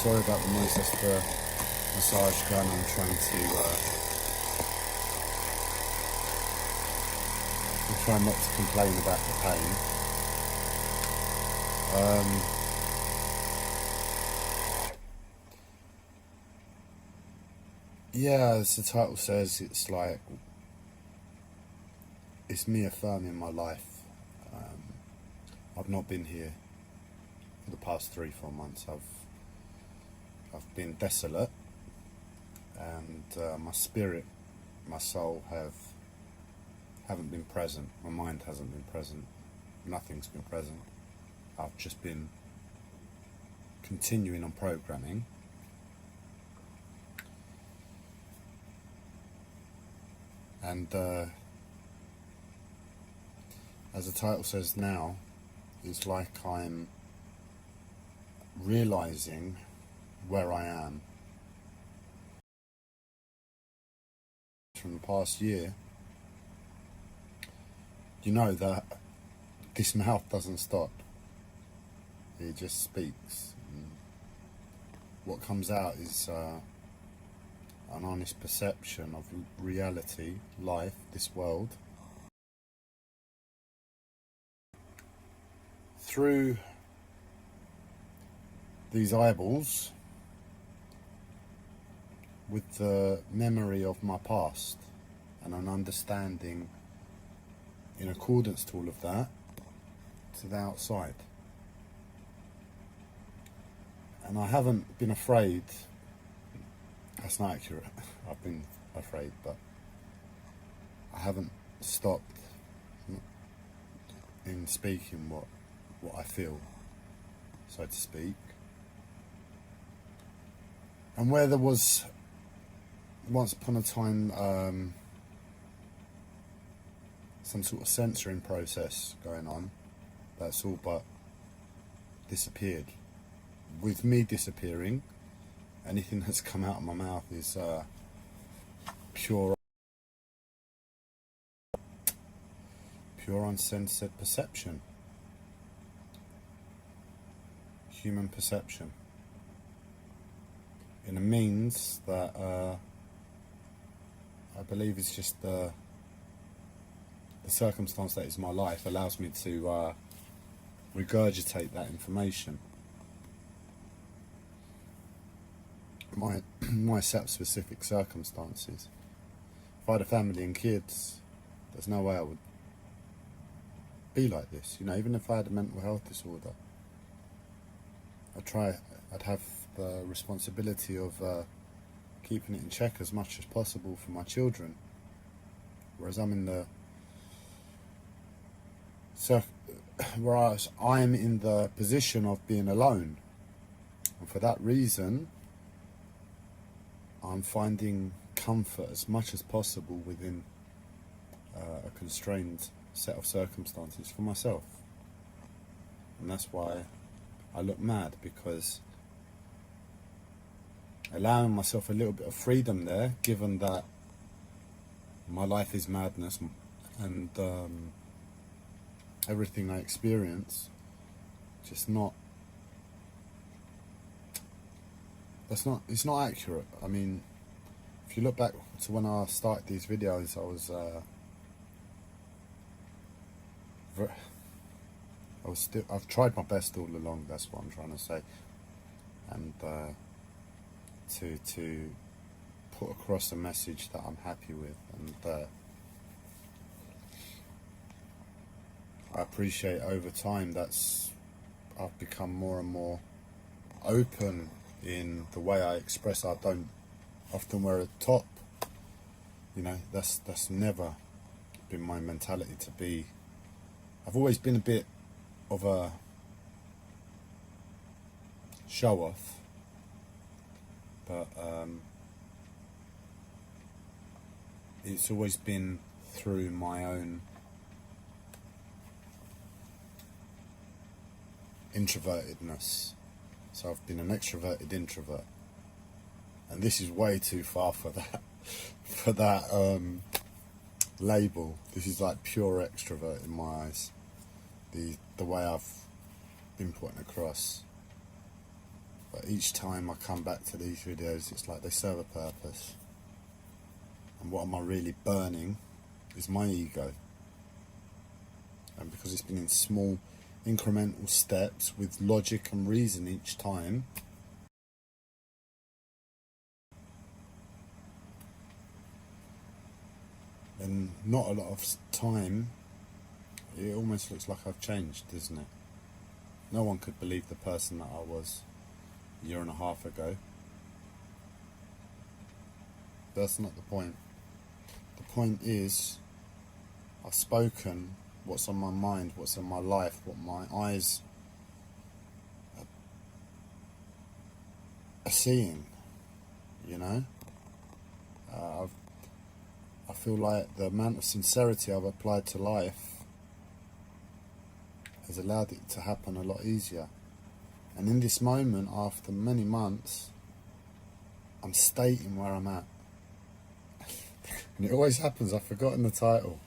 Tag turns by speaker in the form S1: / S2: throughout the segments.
S1: sorry about the noise. That's the massage gun. I'm trying not to complain about the pain. Yeah, as the title says, it's like, it's me affirming my life. I've not been here for the past 3-4 months. I've been desolate, and my spirit, my soul haven't been present. My mind hasn't been present. Nothing's been present. I've just been continuing on programming. And as the title says now, it's like I'm realizing where I am from the past year. You know that this mouth doesn't stop. It just speaks. And what comes out is an honest perception of reality, life, this world. Through these eyeballs, with the memory of my past and an understanding in accordance to all of that, to the outside. And I haven't been afraid. That's not accurate. I've been afraid, but I haven't stopped in speaking what I feel, so to speak. And where there was once upon a time some sort of censoring process going on, that's all but disappeared. With me disappearing, anything that's come out of my mouth is pure uncensored perception, human perception, in a means that I believe is just the circumstance that is my life allows me to regurgitate that information. My set of specific circumstances. If I had a family and kids, there's no way I would be like this. You know, even if I had a mental health disorder, I'd have the responsibility of keeping it in check as much as possible for my children. Whereas I'm in the position of being alone, and for that reason, I'm finding comfort as much as possible within a constrained set of circumstances for myself. And that's why I look mad, because allowing myself a little bit of freedom there, given that my life is madness and everything I experience, it's not accurate. I mean, if you look back to when I started these videos, I've tried my best all along, that's what I'm trying to say, and to put across a message that I'm happy with, and I appreciate over time I've become more and more open in the way I express. I don't often wear a top, you know, that's never been my mentality to be. I've always been a bit of a show off, but it's always been through my own introvertedness. So I've been an extroverted introvert, and this is way too far for that label. This is like pure extrovert in my eyes, the way I've been putting across. But But each time I come back to these videos, it's like they serve a purpose. And what am I really burning is my ego. And because it's been in small incremental steps with logic and reason each time, then not a lot of time, it almost looks like I've changed, doesn't it? No one could believe the person that I was a year and a half ago. That's not the point. The point is, I've spoken what's on my mind, what's in my life, what my eyes are seeing, you know? I feel like the amount of sincerity I've applied to life has allowed it to happen a lot easier. And in this moment, after many months, I'm stating where I'm at. And it always happens, I've forgotten the title.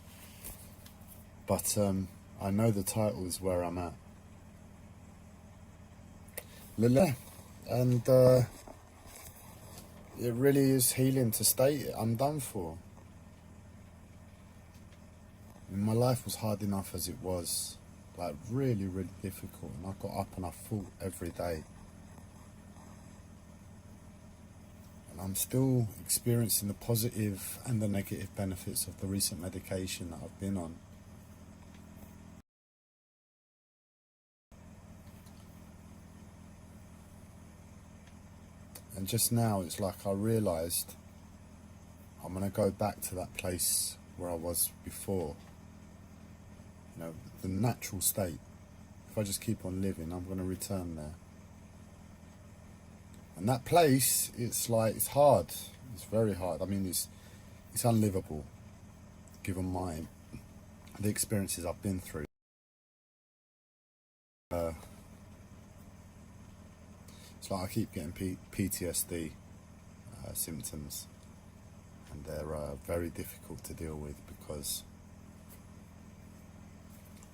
S1: But I know the title is where I'm at. And it really is healing to state it. I'm done for. I mean, my life was hard enough as it was. Like really, really difficult. And I got up and I fought every day. And I'm still experiencing the positive and the negative benefits of the recent medication that I've been on. And just now, it's like I realised I'm going to go back to that place where I was before. You know, the natural state. If I just keep on living, I'm going to return there. And that place, it's like, it's hard. It's very hard. I mean, it's unlivable, given the experiences I've been through. It's like I keep getting PTSD symptoms, and they're very difficult to deal with because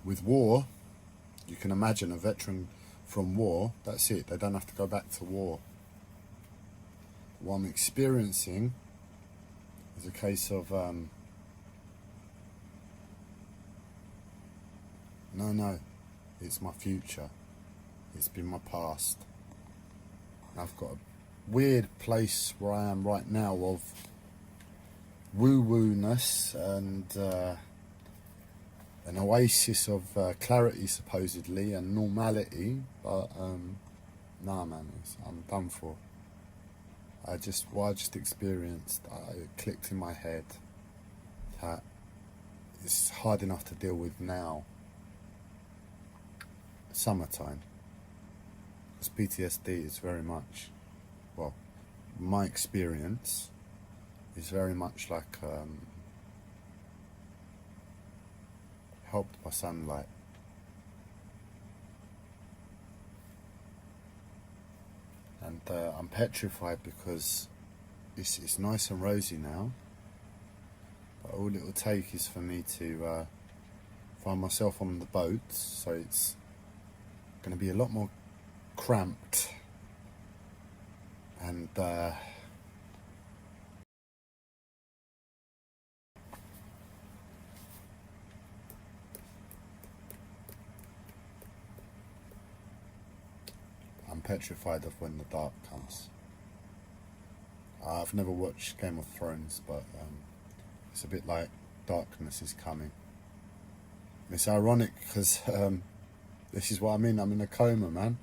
S1: with war, you can imagine a veteran from war, that's it, they don't have to go back to war. What I'm experiencing is a case of, no, it's my future, it's been my past. And I've got a weird place where I am right now of woo-woo-ness and an oasis of clarity supposedly and normality, but nah man, I'm done for. What I just experienced, it clicked in my head that it's hard enough to deal with now, summertime, because PTSD is very much, well, my experience is very much like helped by sunlight. And I'm petrified because it's nice and rosy now, but all it will take is for me to find myself on the boat, so it's going to be a lot more cramped and I'm petrified of when the dark comes. I've never watched Game of Thrones, but it's a bit like darkness is coming. And it's ironic because this is what I mean, I'm in a coma, man.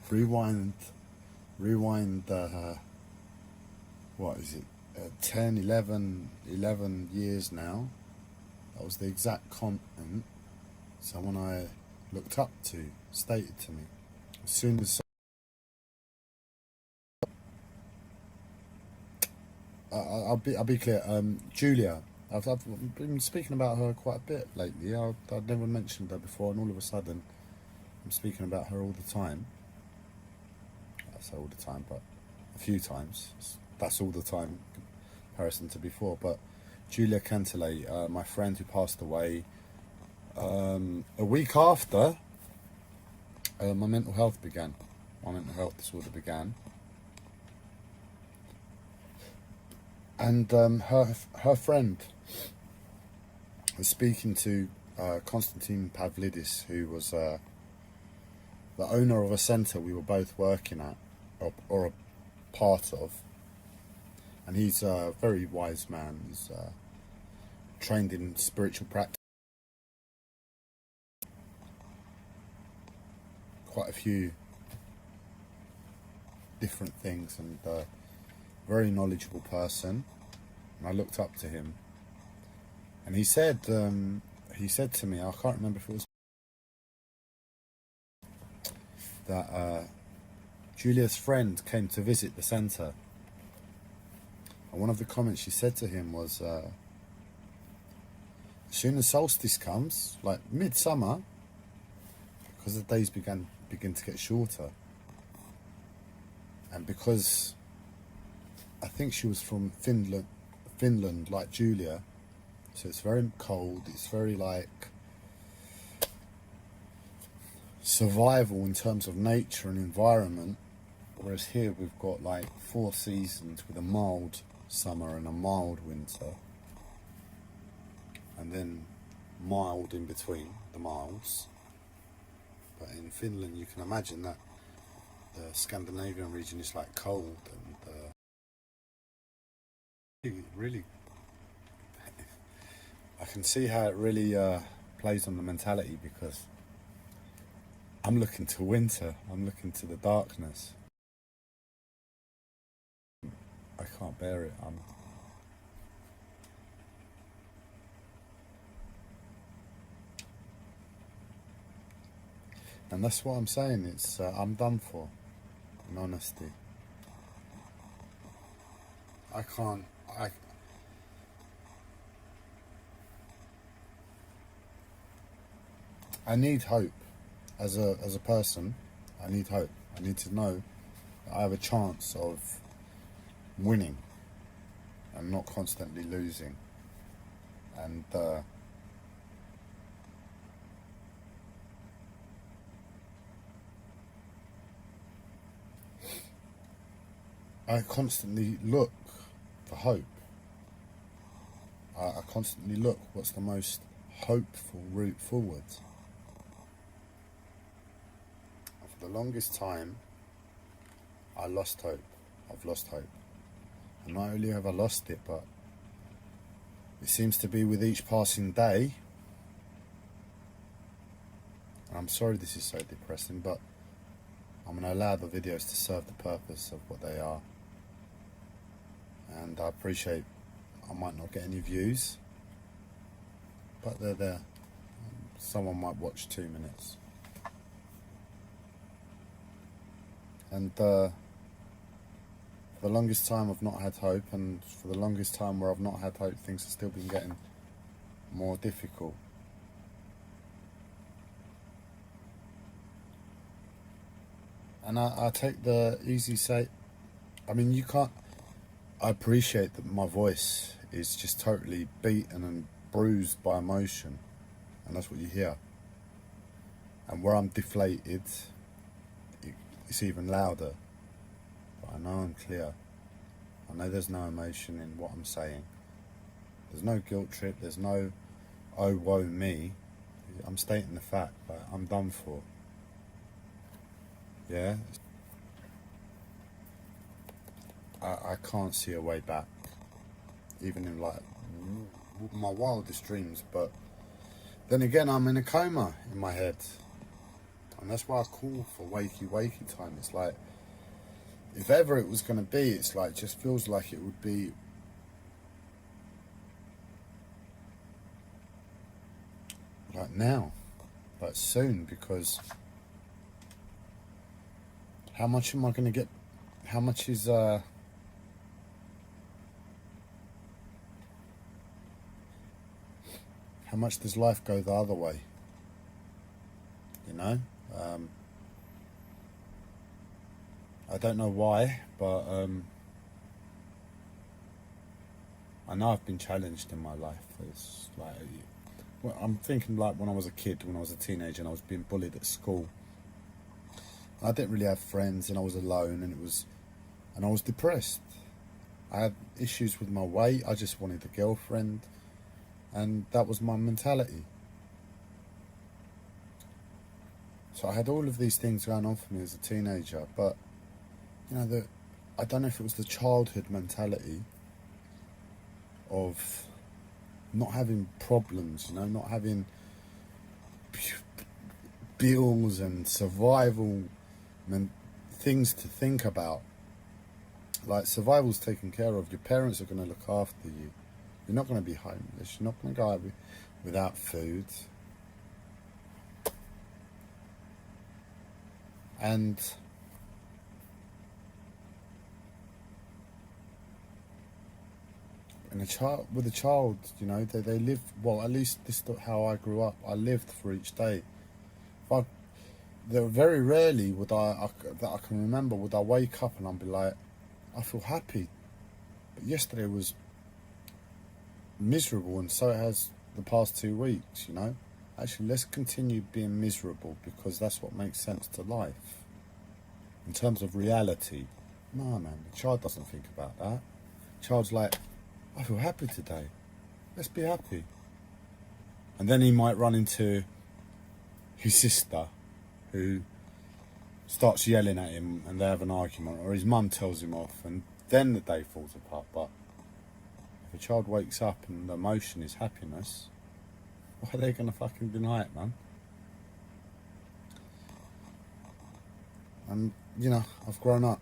S1: Rewind, what is it, 10, 11 years now. That was the exact content someone I looked up to stated to me. As soon as I'll be clear. Julia, I've been speaking about her quite a bit lately. I'd never mentioned her before, and all of a sudden, I'm speaking about her all the time. I say all the time, but a few times. That's all the time in comparison to before. But Julia Cantelay, my friend who passed away a week after my mental health began. my mental health disorder began. And her friend was speaking to Konstantin Pavlidis, who was the owner of a centre we were both working at, or a part of. And he's a very wise man. He's trained in spiritual practice. Quite a few different things, and very knowledgeable person. And I looked up to him. And he said to me, I can't remember if it was that Julia's friend came to visit the centre. And one of the comments she said to him was, as soon as solstice comes, like midsummer, because the days begin to get shorter, and because I think she was from Finland like Julia, so it's very cold, it's very like survival in terms of nature and environment, whereas here we've got like 4 seasons with a mild summer and a mild winter, and then mild in between the milds. But in Finland you can imagine that the Scandinavian region is like cold, and really I can see how it really plays on the mentality, because I'm looking to winter, I'm looking to the darkness. I can't bear it. And that's what I'm saying. It's I'm done for, in honesty. I need hope. As a person, I need hope. I need to know that I have a chance of winning and not constantly losing. And I constantly look for hope. I constantly look what's the most hopeful route forward. For the longest time, I lost hope. I've lost hope. And not only have I lost it, but it seems to be with each passing day. And I'm sorry this is so depressing, but I'm going to allow the videos to serve the purpose of what they are. And I appreciate I might not get any views, but they're there. Someone might watch 2 minutes. And for the longest time I've not had hope, and for the longest time where I've not had hope, things have still been getting more difficult. And I take the easy say, I mean, you can't, I appreciate that my voice is just totally beaten and bruised by emotion, and that's what you hear. And where I'm deflated, it's even louder. But I know I'm clear. I know there's no emotion in what I'm saying. There's no guilt trip, there's no, oh woe me. I'm stating the fact that I'm done for. Yeah? I can't see a way back, even in like my wildest dreams. But then again, I'm in a coma in my head, and that's why I call for wakey time. It's like, if ever it was going to be, it's like, just feels like it would be like now, like soon, because how much am I going to get? How much is how much does life go the other way? You know? I don't know why, but I know I've been challenged in my life. It's like, well, I'm thinking like when I was a kid, when I was a teenager, and I was being bullied at school. I didn't really have friends, and I was alone, and I was depressed. I had issues with my weight. I just wanted a girlfriend, and that was my mentality. So I had all of these things going on for me as a teenager, but I don't know if it was the childhood mentality of not having problems, not having bills and survival and things to think about. Like, survival's taken care of. Your parents are going to look after you. You're not going to be homeless. You're not going to go out without food. And with a child, they live, well, at least this is how I grew up. I lived for each day. There very rarely that I can remember would I wake up and I'd be like, I feel happy. But yesterday was miserable, and so it has the past 2 weeks, Actually, let's continue being miserable, because that's what makes sense to life. In terms of reality, no, man, the child doesn't think about that. The child's like, I feel happy today. Let's be happy. And then he might run into his sister, who starts yelling at him, and they have an argument, or his mum tells him off, and then the day falls apart. But if a child wakes up and the emotion is happiness, why are they going to fucking deny it, man? And, I've grown up.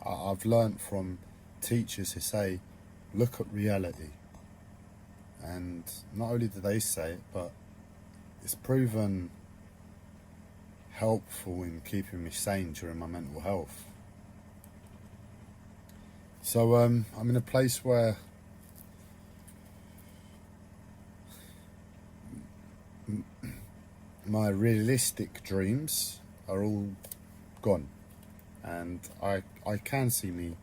S1: I've learnt from teachers who say, look at reality. And not only do they say it, but it's proven helpful in keeping me sane during my mental health. So I'm in a place where my realistic dreams are all gone, and I can see me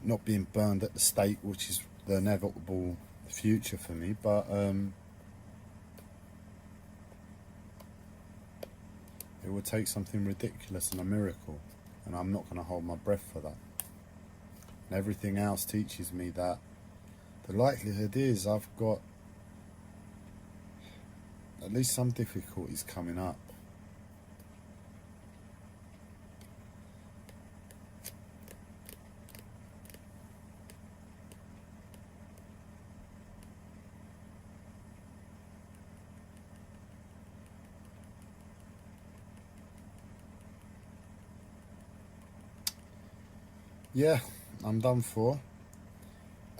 S1: not being burned at the stake, which is the inevitable future for me, but it would take something ridiculous and a miracle, and I'm not going to hold my breath for that. And everything else teaches me that the likelihood is I've got at least some difficulties coming up. Yeah, I'm done for.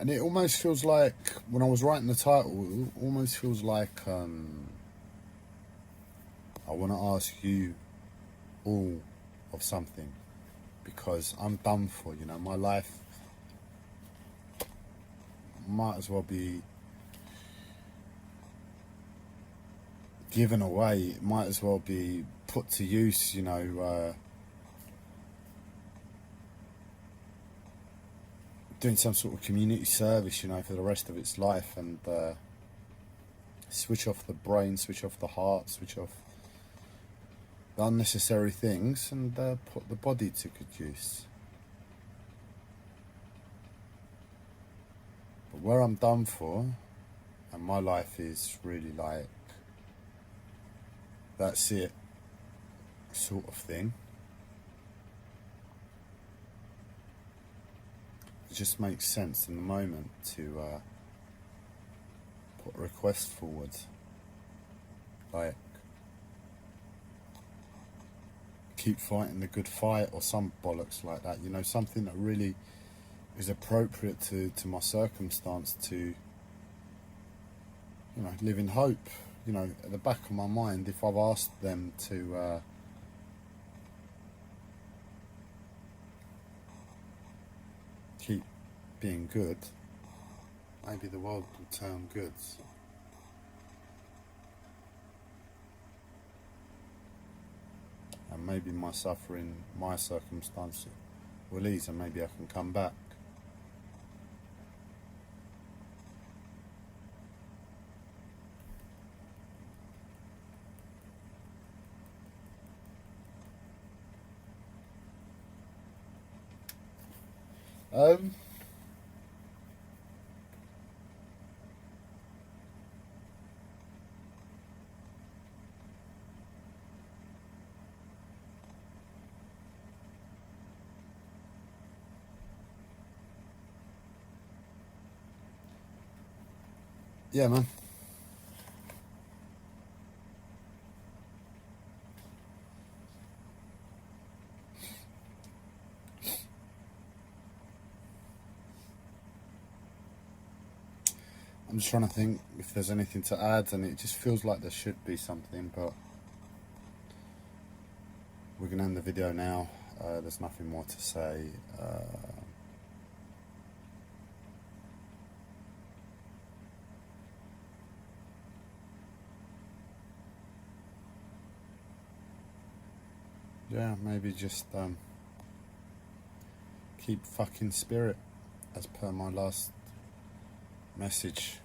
S1: And it almost feels like, when I was writing the title, it almost feels like I want to ask you all of something, because I'm done for, my life might as well be given away. It might as well be put to use, doing some sort of community service, for the rest of its life, and switch off the brain, switch off the heart, switch off the unnecessary things, and put the body to good use. But where I'm done for, and my life is really like, that's it sort of thing, it just makes sense in the moment to put a request forward, like, keep fighting the good fight, or some bollocks like that, something that really is appropriate to my circumstance, to live in hope. At the back of my mind, if I've asked them to keep being good, maybe the world will turn good. And maybe my suffering, my circumstance will ease, and maybe I can come back. Um, yeah, man. I'm just trying to think if there's anything to add, and it just feels like there should be something, but we're going to end the video now. There's nothing more to say. Yeah, maybe just keep fucking spirit, as per my last message.